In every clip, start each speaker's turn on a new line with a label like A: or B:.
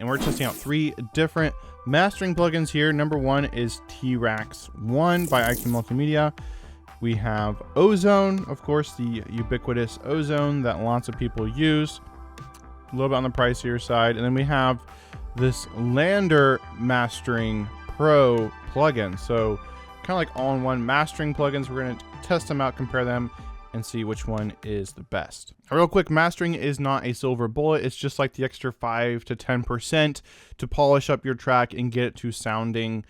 A: and we're testing out 3 different mastering plugins here. Number 1 is T-Rax 1 by IQ Multimedia. We have Ozone, of course, the ubiquitous Ozone that lots of people use. A little bit on the pricier side. And then we have this LANDR Mastering Pro plugin. So kind of like all-in-one mastering plugins. We're going to test them out, compare them, and see which one is the best. Real quick, mastering is not a silver bullet. It's just like the extra 5 to 10% to polish up your track and get it to sounding,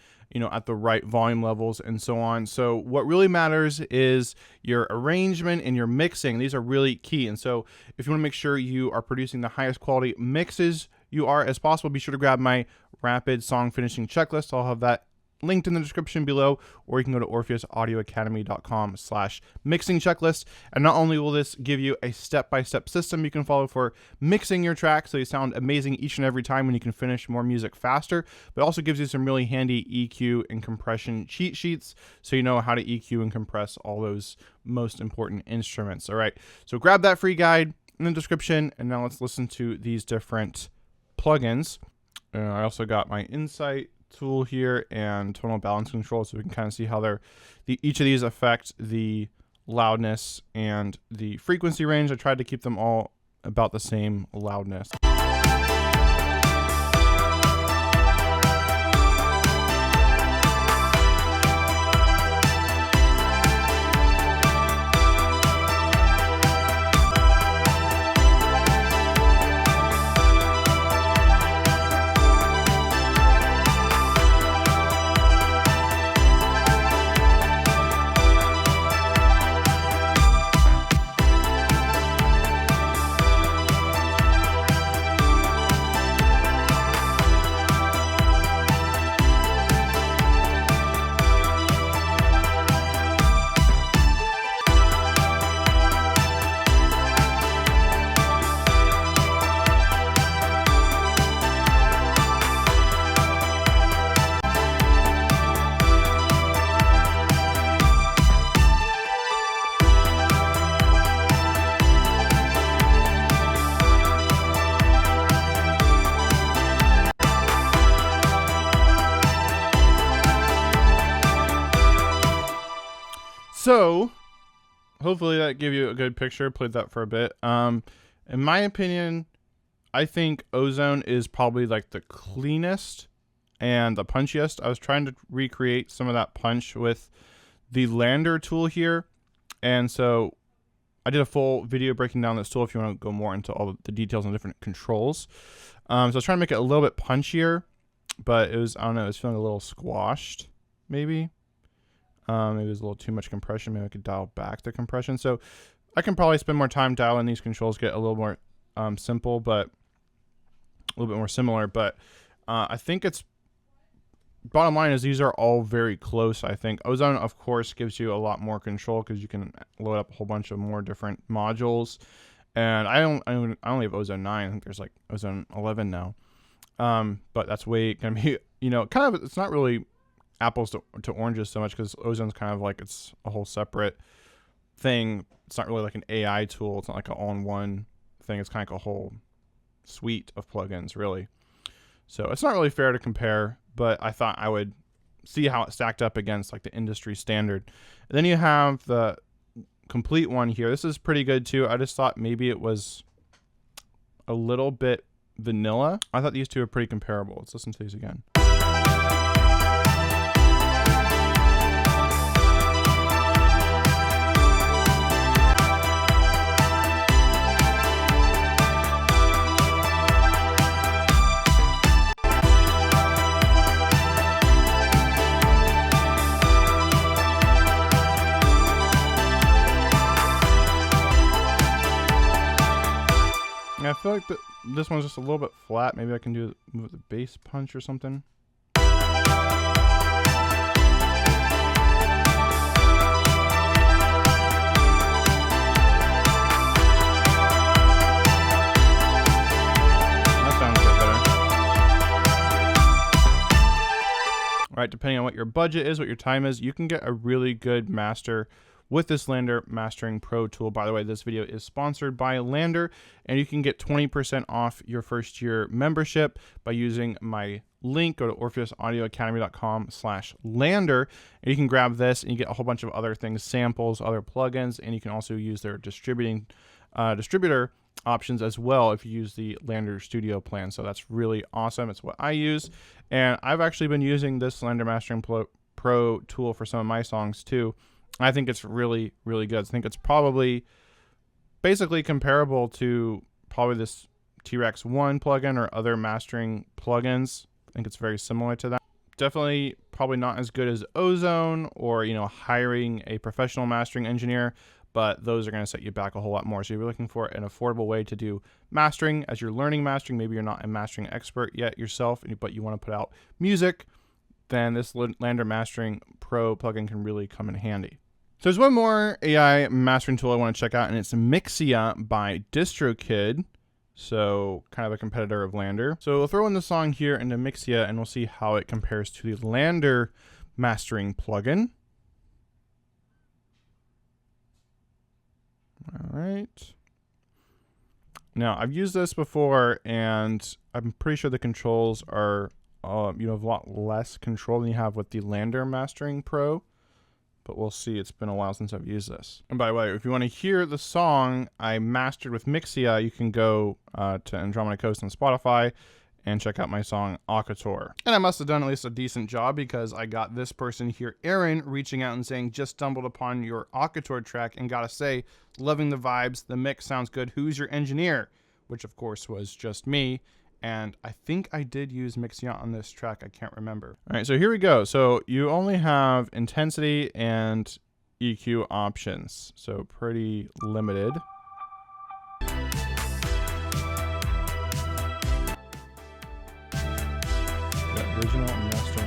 A: at the right volume levels and so on. So what really matters is your arrangement and your mixing. These are really key. And so if you want to make sure you are producing the highest quality mixes you are as possible, be sure to grab my rapid song finishing checklist. I'll have that linked in the description below, or you can go to orpheusaudioacademy.com/mixing checklist. And not only will this give you a step-by-step system you can follow for mixing your track so you sound amazing each and every time when you can finish more music faster, but also gives you some really handy EQ and compression cheat sheets so you know how to EQ and compress all those most important instruments. All right, so grab that free guide in the description, and now let's listen to these different plugins. I also got my Insight tool here and tonal balance control, so we can kind of see how each of these affect the loudness and the frequency range. I tried to keep them all about the same loudness. So hopefully that gave you a good picture. Played that for a bit. In my opinion, I think Ozone is probably like the cleanest and the punchiest. I was trying to recreate some of that punch with the LANDR tool here, and so I did a full video breaking down this tool if you want to go more into all the details and different controls. So I was trying to make it a little bit punchier, but it was, I don't know, it was feeling a little squashed maybe. Maybe it was a little too much compression. Maybe I could dial back the compression. So I can probably spend more time dialing these controls, get a little more simple, but a little bit more similar. But I think it's, bottom line is these are all very close. I think Ozone, of course, gives you a lot more control because you can load up a whole bunch of more different modules. And I only have Ozone 9. I think there's like Ozone 11 now. But that's way gonna be, kind of, it's not really apples to oranges so much because Ozone's kind of like, it's a whole separate thing. It's not really like an AI tool. It's not like an all-in-one thing. It's kind of like a whole suite of plugins, really. So it's not really fair to compare, but I thought I would see how it stacked up against like the industry standard. And then you have the complete one here. This is pretty good too. I just thought maybe it was a little bit vanilla. I thought these two are pretty comparable. Let's listen to these again. I feel like this one's just a little bit flat. Maybe I can move the bass punch or something. That sounds a bit better. All right, depending on what your budget is, what your time is, you can get a really good master with this LANDR Mastering Pro tool. By the way, this video is sponsored by LANDR, and you can get 20% off your first year membership by using my link. Go to orpheusaudioacademy.com/LANDR, and you can grab this and you get a whole bunch of other things, samples, other plugins, and you can also use their distributor options as well if you use the LANDR Studio plan. So that's really awesome. It's what I use, and I've actually been using this LANDR Mastering Pro tool for some of my songs too. I think it's really, really good. I think it's probably basically comparable to probably this T-Rex 1 plugin or other mastering plugins. I think it's very similar to that. Definitely probably not as good as Ozone or, you know, hiring a professional mastering engineer, but those are going to set you back a whole lot more. So if you're looking for an affordable way to do mastering as you're learning mastering, maybe you're not a mastering expert yet yourself, but you want to put out music, then this LANDR Mastering Pro plugin can really come in handy. So there's one more AI mastering tool I want to check out, and it's Mixea by DistroKid. So kind of a competitor of LANDR. So we'll throw in the song here into Mixea, and we'll see how it compares to the LANDR Mastering plugin. All right. Now I've used this before, and I'm pretty sure the controls are, you know, a lot less control than you have with the LANDR Mastering Pro. But we'll see. It's been a while since I've used this. And by the way, if you want to hear the song I mastered with Mixea, you can go to Andromeda Coast on Spotify and check out my song Akator. And I must have done at least a decent job, because I got this person here, Aaron, reaching out and saying, just stumbled upon your Akator track and gotta say, loving the vibes, the mix sounds good, who's your engineer? Which of course was just me. And I think I did use Mixea on this track. I can't remember. All right, so here we go. So you only have intensity and EQ options. So pretty limited. Yeah, original and master.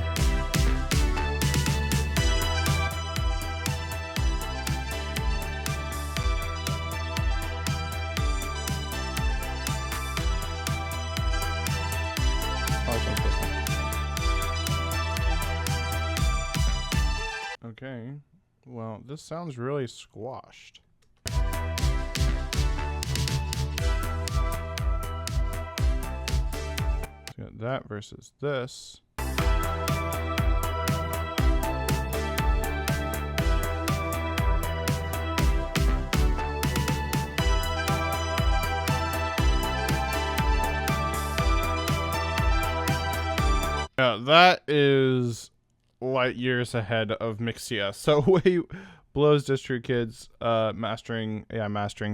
A: Okay, well, this sounds really squashed. So you got that versus this. Yeah, that is light years ahead of Mixea. So way blows DistroKid's AI mastering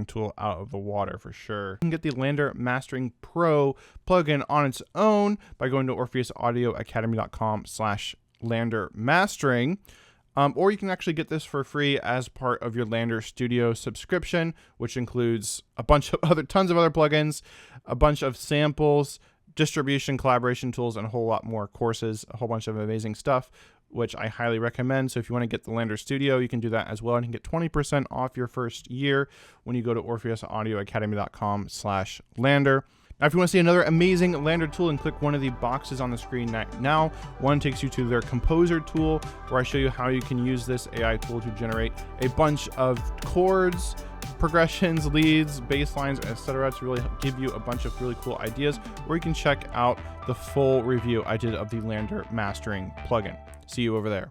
A: tool out of the water for sure. You can get the LANDR Mastering Pro plugin on its own by going to orpheusaudioacademy.com/LANDR Mastering. Or you can actually get this for free as part of your LANDR Studio subscription, which includes a bunch of tons of other plugins, a bunch of samples, distribution, collaboration tools, and a whole lot more courses, a whole bunch of amazing stuff, which I highly recommend. So if you want to get the LANDR Studio, you can do that as well, and you can get 20% off your first year when you go to orpheusaudioacademy.com/LANDR. Now, if you want to see another amazing LANDR tool, and click one of the boxes on the screen now. One takes you to their Composer tool, where I show you how you can use this AI tool to generate a bunch of chords, progressions, leads, bass lines, etc. to really give you a bunch of really cool ideas, or you can check out the full review I did of the LANDR Mastering plugin. See you over there.